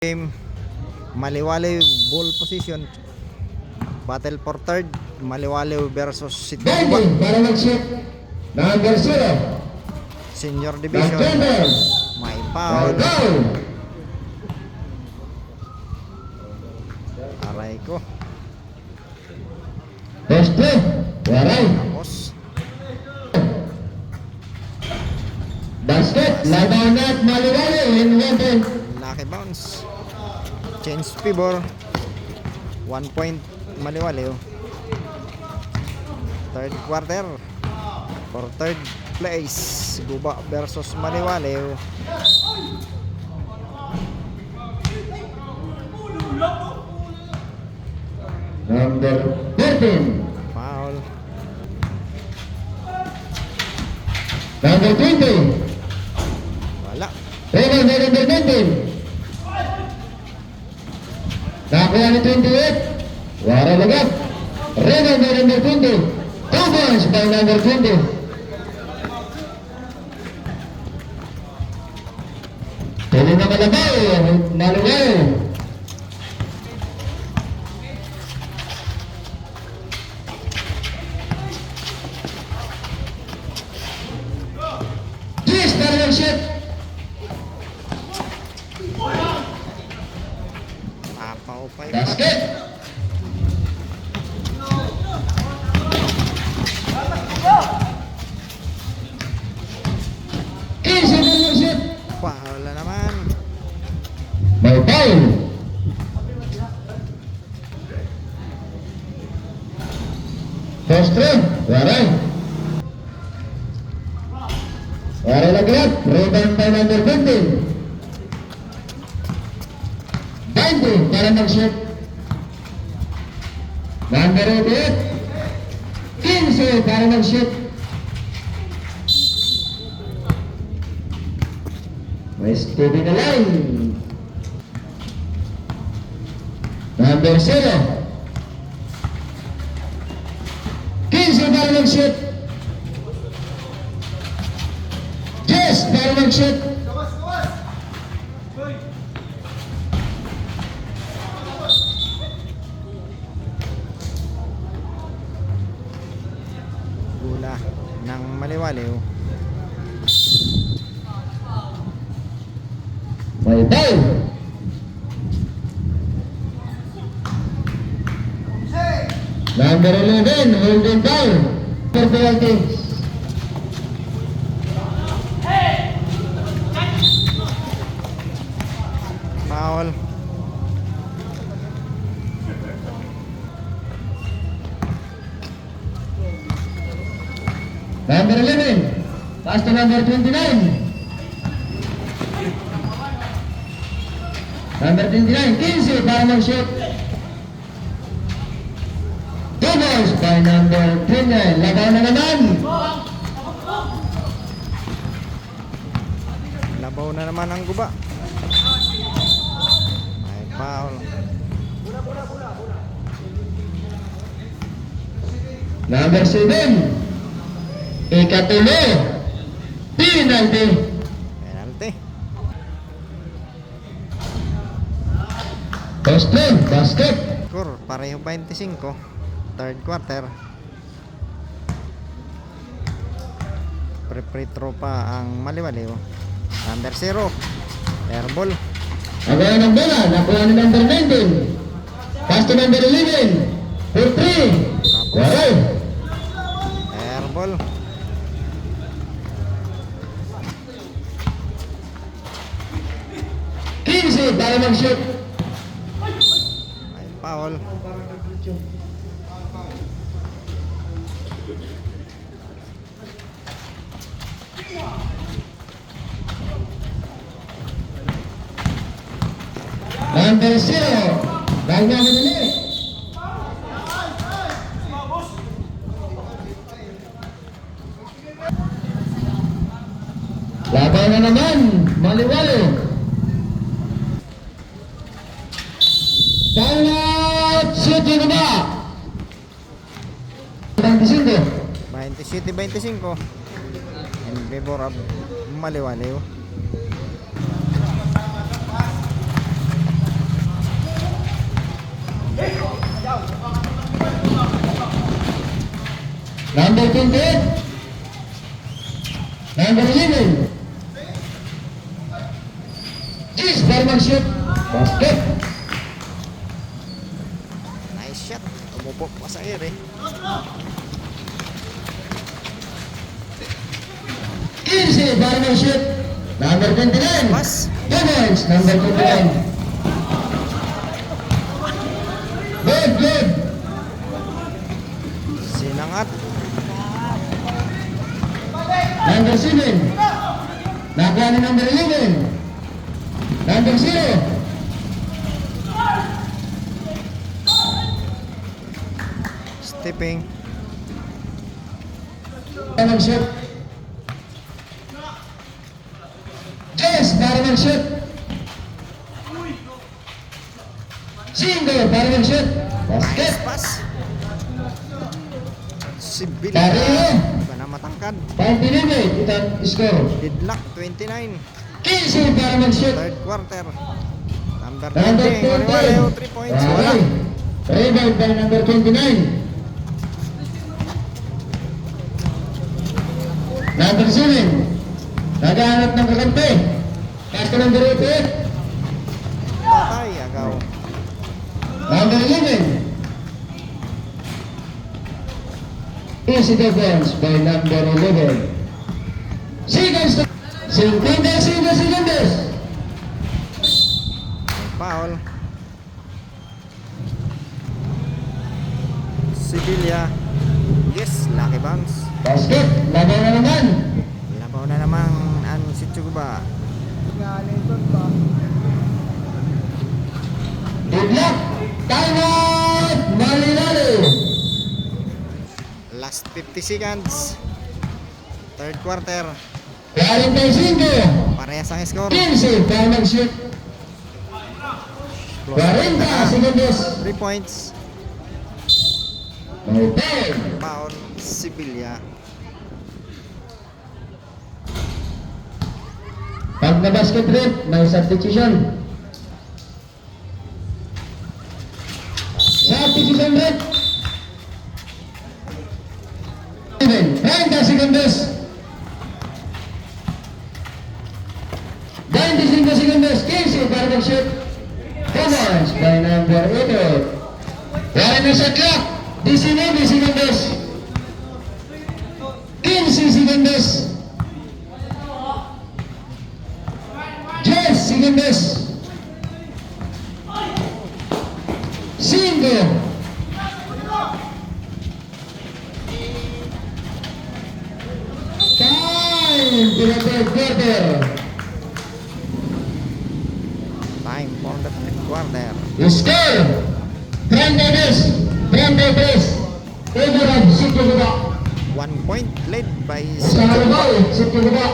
Game Maliwaliw ball position. Battle for third. Maliwaliw versus Sitiguba. Para mag-shoot. Number 0. Senior division. May foul. Aray ko. Poste. Waray. Tapos Basket. Laban at Maliwaliw. In 1 point. lucky bounce. Change pivot. 1 point Maliwaliw. Third quarter. For third place, Guba versus Maliwaliw. Number 13. Foul. Number 20. Wala. Rebound by number 19. Nakuha ni 28. Wara lagap. Rebound by number 20. 2 points by number 20. Pwede na malabaw. Malugaw. Yes, parang shot. Papaupay. Basket. Easy na shot. Foul na naman. May foul. First try. Waray. Waray lagrat. Rebound by number 20. 20 para mag-shoot. Number 8. 15 para mag-shoot. May steady na line. Number 0. 15 para mag-shoot. Yes, para mag-shoot. Gula ng Maliwaliw. May foul. Number 11, holding foul. For penalties. Foul. Number 11, pass to number 29. Number 29, 15 para mag-shoot. 2 balls by number 29. Lagaw na naman. Labaw na naman ang Guba. May foul. Number 7, ikatulo. Penalty. Penalty. Poste, basket. Score, pareho 25. Third quarter. Free throw pa ang Maliwaliw. Number 0. Airball. Agaw ng bola, nakuha ni number 19. Pass to number 11. For 3. Waray. Airball. Easy para mag-shoot. May foul. Number 0. Bagna Manili. Laban na naman. Maliwaliw. Timeout. Shooting na. 25. 27-25 in favor of Maliwaliw. Number 28. Number 11. Cheese, Barman shoot. Basket. Nice shot. Umupo pa sa air eh. 15, Barman shoot. Number 29. Pass. 2 points, number 29. Good, good. Sinangat. Number 7. Nakuha ni number 11. Number 0. Stepping. Barman shoot. Yes, Barman shoot. Single, Barman shoot. Basket. Nice pass. Si Bill. Pareho. Iba na matangkad. Point delivery, kita score. Deadlock 29. 15, Barman shoot. Third quarter. Number Number 20. Wale-waleo 3 points. Wala. Rebound by number 29. Number 7. Naghahanap ng kakampi. Pass to number 8. Patay. Agaw. Number 11. Easy defense by number 11. Seconds to 50 seconds. Foul. Sevilla. Yes, lucky bounce. Basket. Laban na naman. Labaw na namang si Chuguba. Good luck. Time out. Mali-mali. Last 50 seconds. Third quarter. 45. Parehas ang score. 15. Barman shoot. 40 seconds. 3 points. No time. Foul. Sevilla. Pag na basket rate, may substitution. Substitution rate. 30 seconds. 25 seconds. 15 Barman shoot. Comments by number 8. Wala na sa clock. 19 seconds. 15 seconds. 10 seconds. 5. Time to the third quarter. Time for the third quarter. Score. 33. Overall, Sitio Guba. 1 point led by Sa halabaw, Sitio Guba.